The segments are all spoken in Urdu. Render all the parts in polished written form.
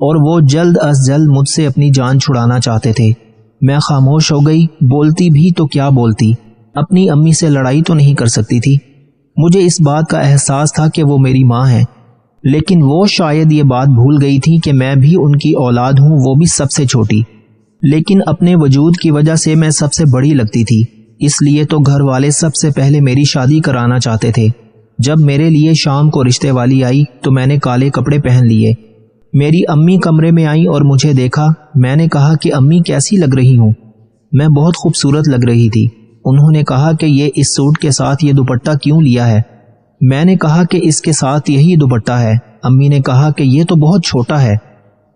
اور وہ جلد از جلد مجھ سے اپنی جان چھڑانا چاہتے تھے۔ میں خاموش ہو گئی، بولتی بھی تو کیا بولتی، اپنی امی سے لڑائی تو نہیں کر سکتی تھی۔ مجھے اس بات کا احساس تھا کہ وہ میری ماں ہے، لیکن وہ شاید یہ بات بھول گئی تھی کہ میں بھی ان کی اولاد ہوں، وہ بھی سب سے چھوٹی۔ لیکن اپنے وجود کی وجہ سے میں سب سے بڑی لگتی تھی، اس لیے تو گھر والے سب سے پہلے میری شادی کرانا چاہتے تھے۔ جب میرے لیے شام کو رشتے والی آئی تو میں نے کالے کپڑے پہن لیے۔ میری امی کمرے میں آئیں اور مجھے دیکھا۔ میں نے کہا کہ امی کیسی لگ رہی ہوں؟ میں بہت خوبصورت لگ رہی تھی۔ انہوں نے کہا کہ یہ اس سوٹ کے ساتھ یہ دوپٹہ کیوں لیا ہے؟ میں نے کہا کہ اس کے ساتھ یہی دوپٹہ ہے۔ امی نے کہا کہ یہ تو بہت چھوٹا ہے۔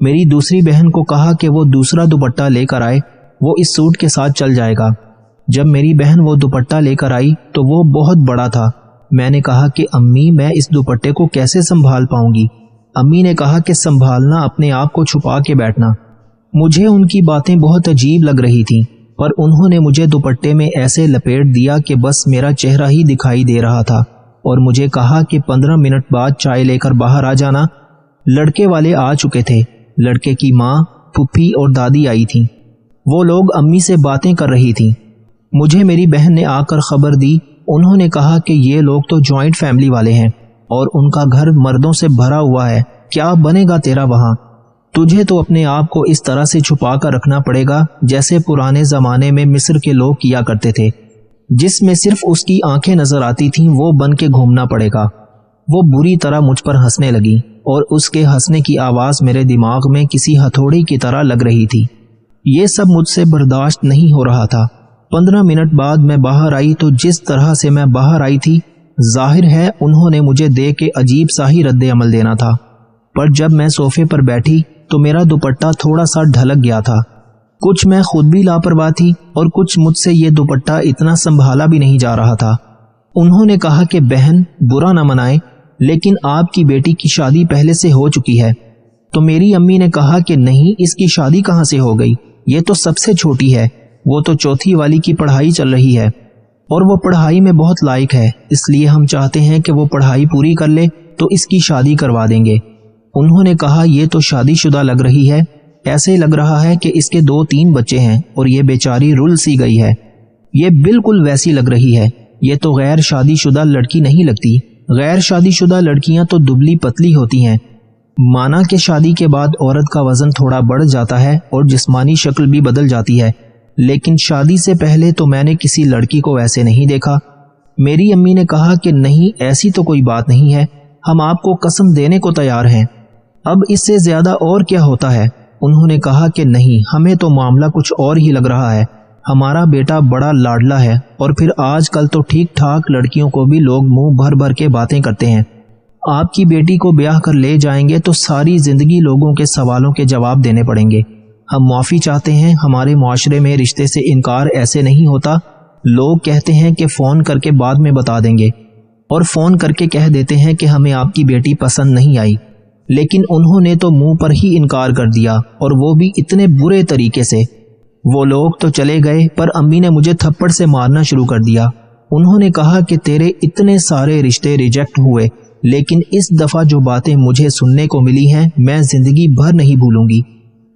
میری دوسری بہن کو کہا کہ وہ دوسرا دوپٹہ لے کر آئے، وہ اس سوٹ کے ساتھ چل جائے گا۔ جب میری بہن وہ دوپٹہ لے کر آئی تو وہ بہت بڑا تھا۔ میں نے کہا کہ امی میں اس دوپٹے کو کیسے سنبھال پاؤں گی؟ امی نے کہا کہ سنبھالنا اپنے آپ کو چھپا کے بیٹھنا۔ مجھے ان کی باتیں بہت عجیب لگ رہی تھیں، پر انہوں نے مجھے دوپٹے میں ایسے لپیٹ دیا کہ بس میرا چہرہ ہی دکھائی دے رہا تھا، اور مجھے کہا کہ 15 منٹ بعد چائے لے کر باہر آ جانا۔ لڑکے والے آ چکے تھے۔ لڑکے کی ماں، پھپھی اور دادی آئی تھیں۔ وہ لوگ امی سے باتیں کر رہی تھیں۔ مجھے میری بہن نے آ کر خبر دی۔ انہوں نے کہا کہ یہ لوگ تو جوائنٹ فیملی والے ہیں اور ان کا گھر مردوں سے بھرا ہوا ہے، کیا بنے گا تیرا وہاں؟ تجھے تو اپنے آپ کو اس طرح سے چھپا کر رکھنا پڑے گا جیسے پرانے زمانے میں مصر کے لوگ کیا کرتے تھے، جس میں صرف اس کی آنکھیں نظر آتی تھیں، وہ بن کے گھومنا پڑے گا۔ وہ بری طرح مجھ پر ہنسنے لگی اور اس کے ہنسنے کی آواز میرے دماغ میں کسی ہتھوڑی کی طرح لگ رہی تھی۔ یہ سب مجھ سے برداشت نہیں ہو رہا تھا۔ 15 منٹ بعد میں باہر آئی تو جس طرح سے میں باہر آئی تھی، ظاہر ہے انہوں نے مجھے دیکھ کے عجیب سا ہی رد عمل دینا تھا۔ پر جب میں صوفے پر بیٹھی تو میرا دوپٹہ تھوڑا سا ڈھلک گیا تھا۔ کچھ میں خود بھی لاپرواہ تھی اور کچھ مجھ سے یہ دوپٹہ اتنا سنبھالا بھی نہیں جا رہا تھا۔ انہوں نے کہا کہ بہن برا نہ منائے، لیکن آپ کی بیٹی کی شادی پہلے سے ہو چکی ہے۔ تو میری امی نے کہا کہ نہیں، اس کی شادی کہاں سے ہو گئی؟ یہ تو سب سے چھوٹی ہے، وہ تو چوتھی والی کی پڑھائی چل رہی ہے اور وہ پڑھائی میں بہت لائق ہے، اس لیے ہم چاہتے ہیں کہ وہ پڑھائی پوری کر لے تو اس کی شادی کروا دیں گے۔ انہوں نے کہا یہ تو شادی شدہ لگ رہی ہے، ایسے لگ رہا ہے کہ اس کے 2-3 بچے ہیں اور یہ بیچاری رل سی گئی ہے۔ یہ بالکل ویسی لگ رہی ہے، یہ تو غیر شادی شدہ لڑکی نہیں لگتی۔ غیر شادی شدہ لڑکیاں تو دبلی پتلی ہوتی ہیں، مانا کہ شادی کے بعد عورت کا وزن تھوڑا بڑھ جاتا ہے اور جسمانی شکل بھی بدل جاتی ہے، لیکن شادی سے پہلے تو میں نے کسی لڑکی کو ایسے نہیں دیکھا۔ میری امی نے کہا کہ نہیں، ایسی تو کوئی بات نہیں ہے، ہم آپ کو قسم دینے کو تیار ہیں، اب اس سے زیادہ اور کیا ہوتا ہے؟ انہوں نے کہا کہ نہیں، ہمیں تو معاملہ کچھ اور ہی لگ رہا ہے، ہمارا بیٹا بڑا لاڈلا ہے، اور پھر آج کل تو ٹھیک ٹھاک لڑکیوں کو بھی لوگ منہ بھر بھر کے باتیں کرتے ہیں۔ آپ کی بیٹی کو بیاہ کر لے جائیں گے تو ساری زندگی لوگوں کے سوالوں کے جواب دینے پڑیں گے۔ ہم معافی چاہتے ہیں، ہمارے معاشرے میں رشتے سے انکار ایسے نہیں ہوتا۔ لوگ کہتے ہیں کہ فون کر کے بعد میں بتا دیں گے، اور فون کر کے کہہ دیتے ہیں کہ ہمیں آپ کی بیٹی پسند نہیں آئی، لیکن انہوں نے تو منہ پر ہی انکار کر دیا، اور وہ بھی اتنے برے طریقے سے۔ وہ لوگ تو چلے گئے، پر امی نے مجھے تھپڑ سے مارنا شروع کر دیا۔ انہوں نے کہا کہ تیرے اتنے سارے رشتے ریجیکٹ ہوئے، لیکن اس دفعہ جو باتیں مجھے سننے کو ملی ہیں میں زندگی بھر نہیں بھولوں گی۔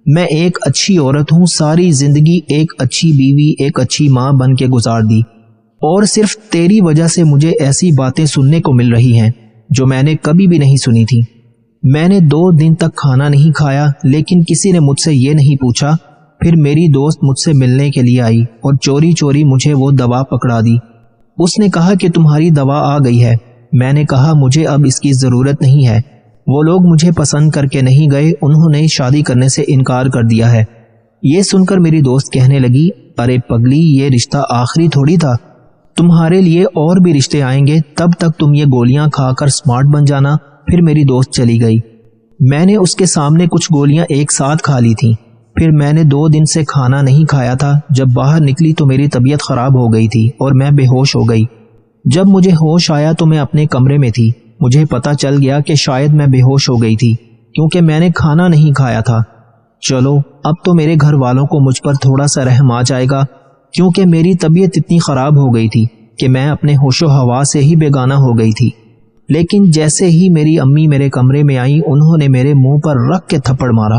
میں ایک اچھی عورت ہوں، ساری زندگی ایک اچھی بیوی، ایک اچھی ماں بن کے گزار دی، اور صرف تیری وجہ سے مجھے ایسی باتیں سننے کو مل رہی ہیں جو میں نے کبھی بھی نہیں سنی تھی۔ میں نے 2 دن تک کھانا نہیں کھایا، لیکن کسی نے مجھ سے یہ نہیں پوچھا۔ پھر میری دوست مجھ سے ملنے کے لیے آئی اور چوری چوری مجھے وہ دوا پکڑا دی۔ اس نے کہا کہ تمہاری دوا آ گئی ہے۔ میں نے کہا مجھے اب اس کی ضرورت نہیں ہے۔ وہ لوگ مجھے پسند کر کے نہیں گئے، انہوں نے شادی کرنے سے انکار کر دیا ہے۔ یہ سن کر میری دوست کہنے لگی، ارے پگلی، یہ رشتہ آخری تھوڑی تھا، تمہارے لیے اور بھی رشتے آئیں گے، تب تک تم یہ گولیاں کھا کر سمارٹ بن جانا۔ پھر میری دوست چلی گئی۔ میں نے اس کے سامنے کچھ گولیاں ایک ساتھ کھا لی تھیں۔ پھر میں نے 2 دن سے کھانا نہیں کھایا تھا۔ جب باہر نکلی تو میری طبیعت خراب ہو گئی تھی اور میں بے ہوش ہو گئی۔ جب مجھے ہوش آیا تو میں اپنے کمرے میں تھی۔ مجھے پتا چل گیا کہ شاید میں بے ہوش ہو گئی تھی کیونکہ میں نے کھانا نہیں کھایا تھا۔ چلو اب تو میرے گھر والوں کو مجھ پر تھوڑا سا رحم آ جائے گا، کیونکہ میری طبیعت اتنی خراب ہو گئی تھی کہ میں اپنے ہوش و حواس سے ہی بیگانہ ہو گئی تھی۔ لیکن جیسے ہی میری امی میرے کمرے میں آئیں انہوں نے میرے منہ پر رکھ کے تھپڑ مارا۔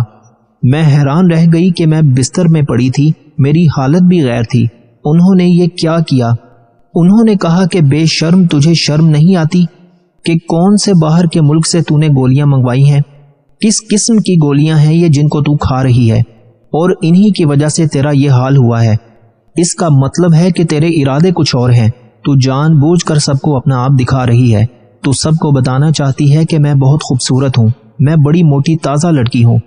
میں حیران رہ گئی کہ میں بستر میں پڑی تھی، میری حالت بھی غیر تھی۔ انہوں نے یہ کیا کیا؟ انہوں نے کہا کہ بے شرم، تجھے شرم نہیں آتی کہ کون سے باہر کے ملک سے تو نے گولیاں منگوائی ہیں؟ کس قسم کی گولیاں ہیں یہ جن کو تو کھا رہی ہے، اور انہی کی وجہ سے تیرا یہ حال ہوا ہے۔ اس کا مطلب ہے کہ تیرے ارادے کچھ اور ہیں، تو جان بوجھ کر سب کو اپنا آپ دکھا رہی ہے۔ تو سب کو بتانا چاہتی ہے کہ میں بہت خوبصورت ہوں، میں بڑی موٹی تازہ لڑکی ہوں۔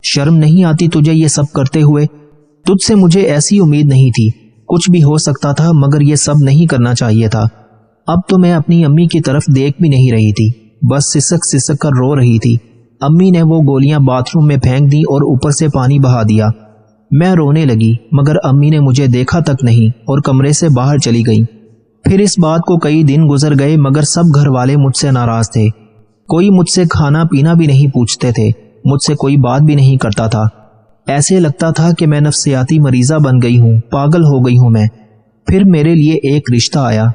شرم نہیں آتی تجھے یہ سب کرتے ہوئے؟ تجھ سے مجھے ایسی امید نہیں تھی، کچھ بھی ہو سکتا تھا مگر یہ سب نہیں کرنا چاہیے تھا۔ اب تو میں اپنی امی کی طرف دیکھ بھی نہیں رہی تھی، بس سسک سسک کر رو رہی تھی۔ امی نے وہ گولیاں باتھ روم میں پھینک دی اور اوپر سے پانی بہا دیا۔ میں رونے لگی مگر امی نے مجھے دیکھا تک نہیں اور کمرے سے باہر چلی گئی۔ پھر اس بات کو کئی دن گزر گئے مگر سب گھر والے مجھ سے ناراض تھے۔ کوئی مجھ سے کھانا پینا بھی نہیں پوچھتے تھے، مجھ سے کوئی بات بھی نہیں کرتا تھا۔ ایسے لگتا تھا کہ میں نفسیاتی مریضہ بن گئی ہوں، پاگل ہو گئی ہوں میں۔ پھر میرے لیے ایک رشتہ آیا۔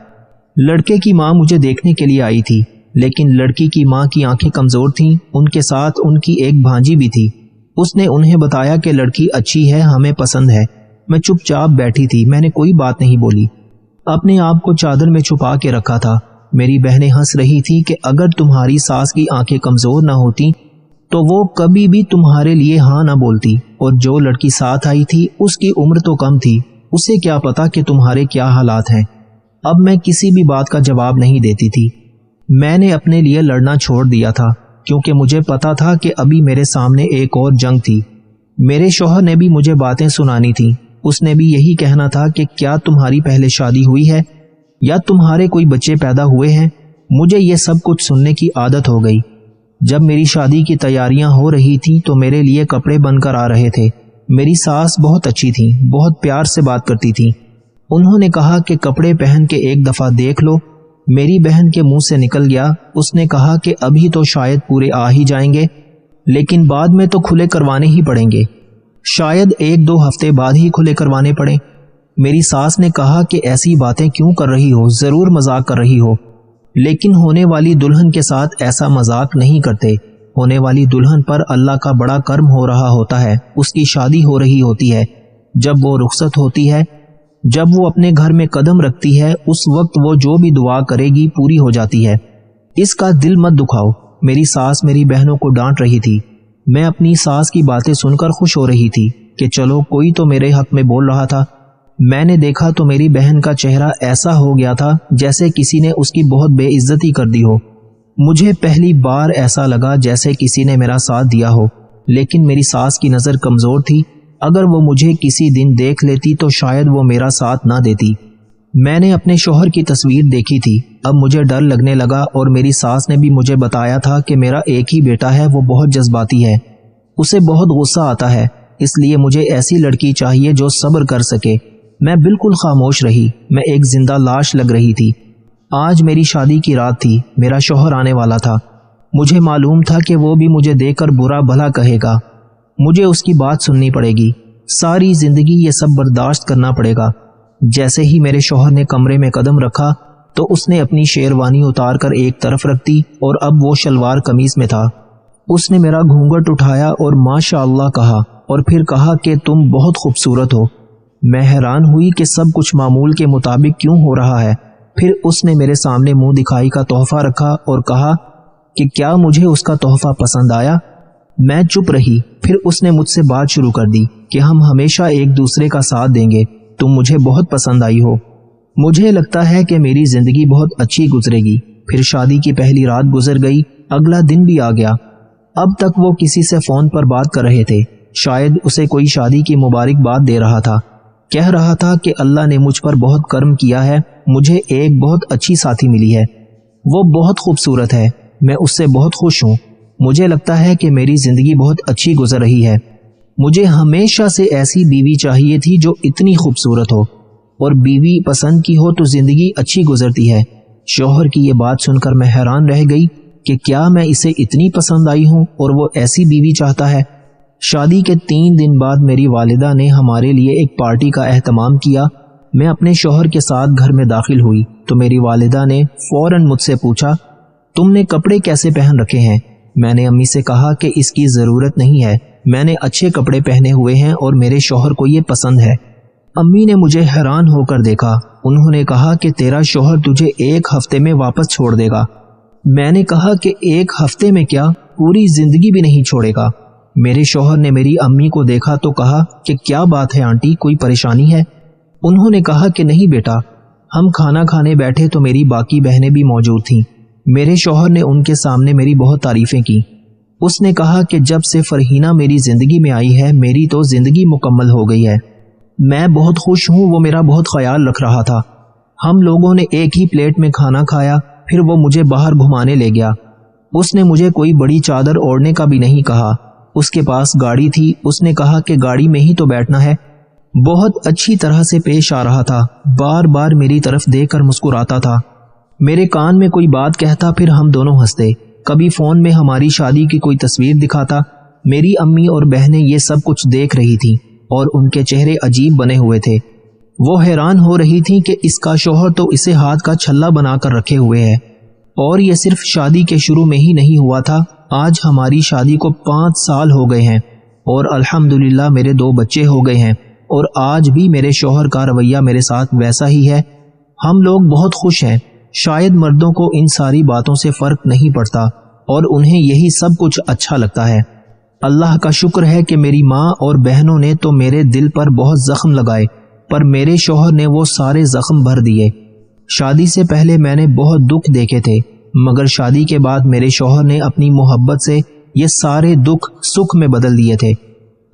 لڑکے کی ماں مجھے دیکھنے کے لیے آئی تھی، لیکن لڑکی کی ماں کی آنکھیں کمزور تھیں، ان کے ساتھ ان کی ایک بھانجی بھی تھی۔ اس نے انہیں بتایا کہ لڑکی اچھی ہے، ہمیں پسند ہے۔ میں چپ چاپ بیٹھی تھی، میں نے کوئی بات نہیں بولی، اپنے آپ کو چادر میں چھپا کے رکھا تھا۔ میری بہنیں ہنس رہی تھی کہ اگر تمہاری ساس کی آنکھیں کمزور نہ ہوتی تو وہ کبھی بھی تمہارے لیے ہاں نہ بولتی، اور جو لڑکی ساتھ آئی تھی اس کی عمر تو کم تھی، اسے کیا پتا کہ تمہارے کیا حالات ہیں۔ اب میں کسی بھی بات کا جواب نہیں دیتی تھی۔ میں نے اپنے لیے لڑنا چھوڑ دیا تھا کیونکہ مجھے پتا تھا کہ ابھی میرے سامنے ایک اور جنگ تھی۔ میرے شوہر نے بھی مجھے باتیں سنانی تھیں، اس نے بھی یہی کہنا تھا کہ کیا تمہاری پہلے شادی ہوئی ہے یا تمہارے کوئی بچے پیدا ہوئے ہیں۔ مجھے یہ سب کچھ سننے کی عادت ہو گئی۔ جب میری شادی کی تیاریاں ہو رہی تھیں تو میرے لیے کپڑے بن کر آ رہے تھے۔ میری ساس بہت اچھی تھی، بہت پیار سے بات کرتی تھی۔ انہوں نے کہا کہ کپڑے پہن کے ایک دفعہ دیکھ لو۔ میری بہن کے منہ سے نکل گیا، اس نے کہا کہ ابھی تو شاید پورے آ ہی جائیں گے، لیکن بعد میں تو کھلے کروانے ہی پڑیں گے، شاید 1-2 ہفتے بعد ہی کھلے کروانے پڑیں۔ میری ساس نے کہا کہ ایسی باتیں کیوں کر رہی ہو، ضرور مذاق کر رہی ہو، لیکن ہونے والی دلہن کے ساتھ ایسا مذاق نہیں کرتے۔ ہونے والی دلہن پر اللہ کا بڑا کرم ہو رہا ہوتا ہے، اس کی شادی ہو رہی ہوتی ہے۔ جب وہ رخصت ہوتی ہے، جب وہ اپنے گھر میں قدم رکھتی ہے، اس وقت وہ جو بھی دعا کرے گی پوری ہو جاتی ہے۔ اس کا دل مت دکھاؤ۔ میری ساس میری بہنوں کو ڈانٹ رہی تھی۔ میں اپنی ساس کی باتیں سن کر خوش ہو رہی تھی کہ چلو کوئی تو میرے حق میں بول رہا تھا۔ میں نے دیکھا تو میری بہن کا چہرہ ایسا ہو گیا تھا جیسے کسی نے اس کی بہت بے عزتی کر دی ہو۔ مجھے پہلی بار ایسا لگا جیسے کسی نے میرا ساتھ دیا ہو، لیکن میری ساس کی نظر کمزور تھی، اگر وہ مجھے کسی دن دیکھ لیتی تو شاید وہ میرا ساتھ نہ دیتی۔ میں نے اپنے شوہر کی تصویر دیکھی تھی، اب مجھے ڈر لگنے لگا، اور میری ساس نے بھی مجھے بتایا تھا کہ میرا ایک ہی بیٹا ہے، وہ بہت جذباتی ہے، اسے بہت غصہ آتا ہے، اس لیے مجھے ایسی لڑکی چاہیے جو صبر کر سکے۔ میں بالکل خاموش رہی، میں ایک زندہ لاش لگ رہی تھی۔ آج میری شادی کی رات تھی، میرا شوہر آنے والا تھا۔ مجھے معلوم تھا کہ وہ بھی مجھے دیکھ کر برا بھلا کہے گا، مجھے اس کی بات سننی پڑے گی، ساری زندگی یہ سب برداشت کرنا پڑے گا۔ جیسے ہی میرے شوہر نے کمرے میں قدم رکھا تو اس نے اپنی شیروانی اتار کر ایک طرف رکھ دی اور اب وہ شلوار قمیض میں تھا۔ اس نے میرا گھونگھٹ اٹھایا اور ماشاء اللہ کہا، اور پھر کہا کہ تم بہت خوبصورت ہو۔ میں حیران ہوئی کہ سب کچھ معمول کے مطابق کیوں ہو رہا ہے۔ پھر اس نے میرے سامنے منہ دکھائی کا تحفہ رکھا اور کہا کہ کیا مجھے اس کا تحفہ پسند آیا؟ میں چپ رہی۔ پھر اس نے مجھ سے بات شروع کر دی کہ ہم ہمیشہ ایک دوسرے کا ساتھ دیں گے، تم مجھے بہت پسند آئی ہو، مجھے لگتا ہے کہ میری زندگی بہت اچھی گزرے گی۔ پھر شادی کی پہلی رات گزر گئی، اگلا دن بھی آ گیا۔ اب تک وہ کسی سے فون پر بات کر رہے تھے، شاید اسے کوئی شادی کی مبارکباد دے رہا تھا، کہہ رہا تھا کہ اللہ نے مجھ پر بہت کرم کیا ہے، مجھے ایک بہت اچھی ساتھی ملی ہے، وہ بہت خوبصورت ہے، میں اس سے بہت خوش ہوں، مجھے لگتا ہے کہ میری زندگی بہت اچھی گزر رہی ہے۔ مجھے ہمیشہ سے ایسی بیوی چاہیے تھی جو اتنی خوبصورت ہو، اور بیوی پسند کی ہو تو زندگی اچھی گزرتی ہے۔ شوہر کی یہ بات سن کر میں حیران رہ گئی کہ کیا میں اسے اتنی پسند آئی ہوں اور وہ ایسی بیوی چاہتا ہے۔ شادی کے 3 دن بعد میری والدہ نے ہمارے لیے ایک پارٹی کا اہتمام کیا۔ میں اپنے شوہر کے ساتھ گھر میں داخل ہوئی تو میری والدہ نے فوراً مجھ سے پوچھا تم نے کپڑے کیسے پہن رکھے ہیں؟ میں نے امی سے کہا کہ اس کی ضرورت نہیں ہے، میں نے اچھے کپڑے پہنے ہوئے ہیں اور میرے شوہر کو یہ پسند ہے۔ امی نے مجھے حیران ہو کر دیکھا۔ انہوں نے کہا کہ تیرا شوہر تجھے 1 ہفتے میں واپس چھوڑ دے گا۔ میں نے کہا کہ 1 ہفتے میں کیا، پوری زندگی بھی نہیں چھوڑے گا۔ میرے شوہر نے میری امی کو دیکھا تو کہا کہ کیا بات ہے آنٹی، کوئی پریشانی ہے؟ انہوں نے کہا کہ نہیں بیٹا۔ ہم کھانا کھانے بیٹھے تو میری باقی بہنیں بھی موجود تھیں۔ میرے شوہر نے ان کے سامنے میری بہت تعریفیں کی۔ اس نے کہا کہ جب سے فرحینہ میری زندگی میں آئی ہے میری تو زندگی مکمل ہو گئی ہے۔ میں بہت خوش ہوں، وہ میرا بہت خیال رکھ رہا تھا۔ ہم لوگوں نے ایک ہی پلیٹ میں کھانا کھایا، پھر وہ مجھے باہر گھمانے لے گیا۔ اس نے مجھے کوئی بڑی چادر اوڑھنے کا بھی نہیں کہا۔ اس کے پاس گاڑی تھی، اس نے کہا کہ گاڑی میں ہی تو بیٹھنا ہے۔ بہت اچھی طرح سے پیش آ رہا تھا، بار بار میری طرف دیکھ کر مسکراتا تھا۔ میرے کان میں کوئی بات کہتا، پھر ہم دونوں ہنستے۔ کبھی فون میں ہماری شادی کی کوئی تصویر دکھاتا۔ میری امی اور بہنیں یہ سب کچھ دیکھ رہی تھیں اور ان کے چہرے عجیب بنے ہوئے تھے۔ وہ حیران ہو رہی تھیں کہ اس کا شوہر تو اسے ہاتھ کا چھلا بنا کر رکھے ہوئے ہے، اور یہ صرف شادی کے شروع میں ہی نہیں ہوا تھا، آج ہماری شادی کو 5 سال ہو گئے ہیں اور الحمدللہ میرے 2 بچے ہو گئے ہیں، اور آج بھی میرے شوہر کا رویہ میرے ساتھ ویسا ہی ہے۔ ہم لوگ بہت خوش ہیں۔ شاید مردوں کو ان ساری باتوں سے فرق نہیں پڑتا اور انہیں یہی سب کچھ اچھا لگتا ہے۔ اللہ کا شکر ہے کہ میری ماں اور بہنوں نے تو میرے دل پر بہت زخم لگائے، پر میرے شوہر نے وہ سارے زخم بھر دیے۔ شادی سے پہلے میں نے بہت دکھ دیکھے تھے، مگر شادی کے بعد میرے شوہر نے اپنی محبت سے یہ سارے دکھ سکھ میں بدل دیے تھے۔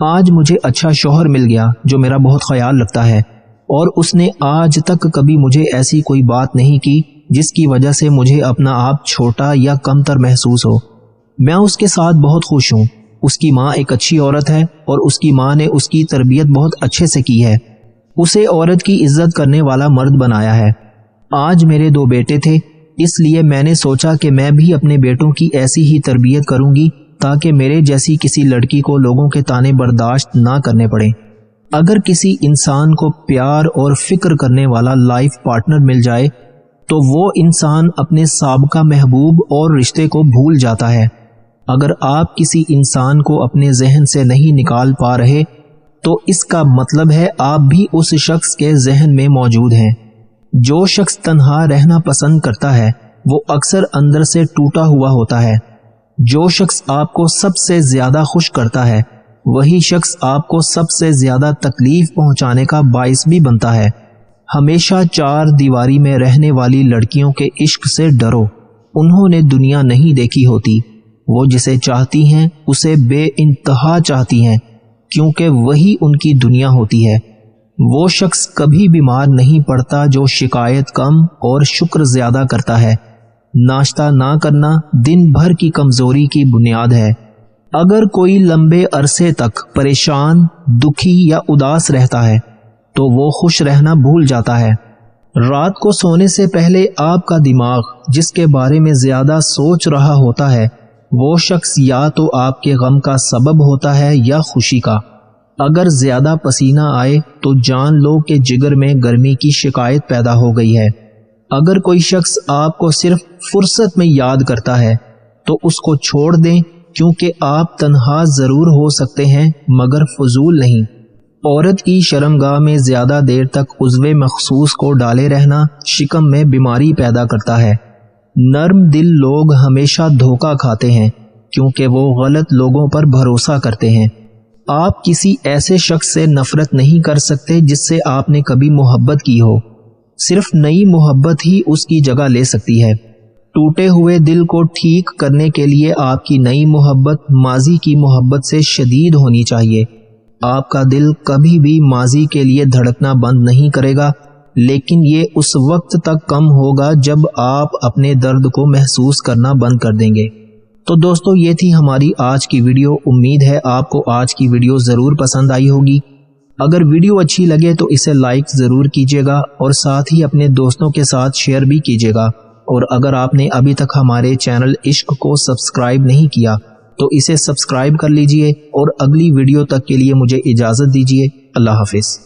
آج مجھے اچھا شوہر مل گیا جو میرا بہت خیال رکھتا ہے، اور اس نے آج تک کبھی مجھے ایسی کوئی بات نہیں کی جس کی وجہ سے مجھے اپنا آپ چھوٹا یا کمتر محسوس ہو۔ میں اس کے ساتھ بہت خوش ہوں۔ اس کی ماں ایک اچھی عورت ہے اور اس کی ماں نے اس کی تربیت بہت اچھے سے کی ہے، اسے عورت کی عزت کرنے والا مرد بنایا ہے۔ آج میرے 2 بیٹے تھے، اس لیے میں نے سوچا کہ میں بھی اپنے بیٹوں کی ایسی ہی تربیت کروں گی تاکہ میرے جیسی کسی لڑکی کو لوگوں کے طعنے برداشت نہ کرنے پڑیں۔ اگر کسی انسان کو پیار اور فکر کرنے والا لائف پارٹنر مل جائے تو وہ انسان اپنے سابقہ محبوب اور رشتے کو بھول جاتا ہے۔ اگر آپ کسی انسان کو اپنے ذہن سے نہیں نکال پا رہے تو اس کا مطلب ہے آپ بھی اس شخص کے ذہن میں موجود ہیں۔ جو شخص تنہا رہنا پسند کرتا ہے وہ اکثر اندر سے ٹوٹا ہوا ہوتا ہے۔ جو شخص آپ کو سب سے زیادہ خوش کرتا ہے وہی شخص آپ کو سب سے زیادہ تکلیف پہنچانے کا باعث بھی بنتا ہے۔ ہمیشہ 4 دیواری میں رہنے والی لڑکیوں کے عشق سے ڈرو، انہوں نے دنیا نہیں دیکھی ہوتی۔ وہ جسے چاہتی ہیں اسے بے انتہا چاہتی ہیں کیونکہ وہی ان کی دنیا ہوتی ہے۔ وہ شخص کبھی بیمار نہیں پڑتا جو شکایت کم اور شکر زیادہ کرتا ہے۔ ناشتہ نہ کرنا دن بھر کی کمزوری کی بنیاد ہے۔ اگر کوئی لمبے عرصے تک پریشان، دکھی یا اداس رہتا ہے تو وہ خوش رہنا بھول جاتا ہے۔ رات کو سونے سے پہلے آپ کا دماغ جس کے بارے میں زیادہ سوچ رہا ہوتا ہے وہ شخص یا تو آپ کے غم کا سبب ہوتا ہے یا خوشی کا۔ اگر زیادہ پسینہ آئے تو جان لو کہ جگر میں گرمی کی شکایت پیدا ہو گئی ہے۔ اگر کوئی شخص آپ کو صرف فرصت میں یاد کرتا ہے تو اس کو چھوڑ دیں، کیونکہ آپ تنہا ضرور ہو سکتے ہیں مگر فضول نہیں۔ عورت کی شرمگاہ میں زیادہ دیر تک عضو مخصوص کو ڈالے رہنا شکم میں بیماری پیدا کرتا ہے۔ نرم دل لوگ ہمیشہ دھوکہ کھاتے ہیں کیونکہ وہ غلط لوگوں پر بھروسہ کرتے ہیں۔ آپ کسی ایسے شخص سے نفرت نہیں کر سکتے جس سے آپ نے کبھی محبت کی ہو، صرف نئی محبت ہی اس کی جگہ لے سکتی ہے۔ ٹوٹے ہوئے دل کو ٹھیک کرنے کے لیے آپ کی نئی محبت ماضی کی محبت سے شدید ہونی چاہیے۔ آپ کا دل کبھی بھی ماضی کے لیے دھڑکنا بند نہیں کرے گا، لیکن یہ اس وقت تک کم ہوگا جب آپ اپنے درد کو محسوس کرنا بند کر دیں گے۔ تو دوستو یہ تھی ہماری آج کی ویڈیو۔ امید ہے آپ کو آج کی ویڈیو ضرور پسند آئی ہوگی۔ اگر ویڈیو اچھی لگے تو اسے لائک ضرور کیجیے گا اور ساتھ ہی اپنے دوستوں کے ساتھ شیئر بھی کیجیے گا، اور اگر آپ نے ابھی تک ہمارے چینل عشق کو سبسکرائب نہیں کیا تو اسے سبسکرائب کر لیجئے، اور اگلی ویڈیو تک کے لیے مجھے اجازت دیجیے۔ اللہ حافظ۔